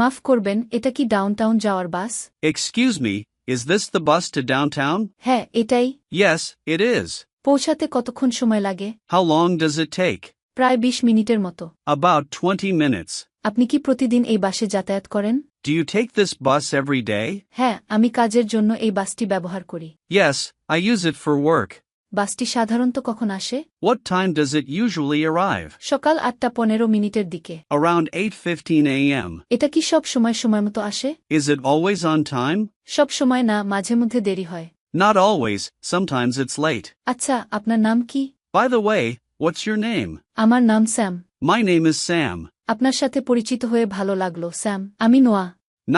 মাফ করবেন, এটা কি ডাউনটাউন যাওয়ার বাস? Excuse me, is this the bus to downtown? হ্যাঁ, এটাই। Yes, it is. পৌঁছাতে কতক্ষণ সময় লাগে? How long does it take? প্রায় 20 মিনিটের মতো। About 20 minutes. আপনি কি প্রতিদিন এই বাসে যাতায়াত করেন? Do you take this bus every day? হ্যাঁ, আমি কাজের জন্য এই বাসটি ব্যবহার করি। Yes, I use it for work. বাসটি সাধারণত কখন আসে? What time does it usually arrive? সকাল 8:15 দিকে। Around 8:15 a.m. এটা কি সব সময় মতো আসে? Is it always on time? সব সময় না, মাঝে মধ্যে দেরি হয়। Not always, sometimes it's late. আচ্ছা, আপনার নাম কি? By the way, what's your name? আমার নাম Sam. My name is Sam. আপনার সাথে পরিচিত হয়ে ভালো লাগলো, স্যাম। আমি নোয়া।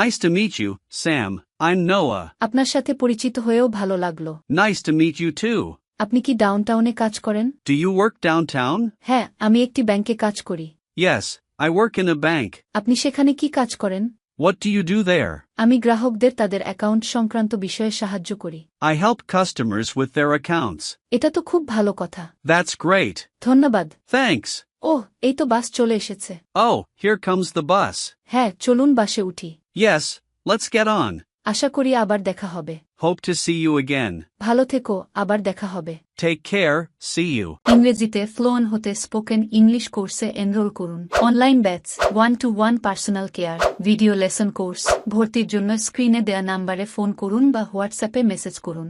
Nice to meet you, Sam. I'm Noah. আপনার সাথে পরিচিত হয়েও ভালো লাগলো। Nice to meet you too. আপনি কি ডাউনটাউনে কাজ করেন? Do you work downtown? হ্যাঁ, আমি একটি ব্যাংকে কাজ করি। Yes, I work in a bank. আপনি সেখানে কি কাজ করেন? What do you do there? আমি গ্রাহকদের তাদের অ্যাকাউন্ট সংক্রান্ত বিষয়ে সাহায্য করি। I help customers with their accounts. এটা তো খুব ভালো কথা। That's great. ধন্যবাদ। Thanks. ওহ, এই তো বাস চলে এসেছে। Oh, here comes the bus. হ্যাঁ, চলুন বাসে উঠি। Yes, let's get on. আশা করি আবার দেখা হবে। Hope to see you again. ভালো থেকো, আবার দেখা হবে। Take care, see you. ইংরেজিতে ফ্লুয়েন্ট হতে স্পোকেন ইংলিশ কোর্সে এনরোল করুন। Online batch, 1-to-1 personal care, video lesson course. ভর্তির জন্য স্ক্রিনে দেয়া নাম্বারে ফোন করুন বা হোয়াটসঅ্যাপে মেসেজ করুন।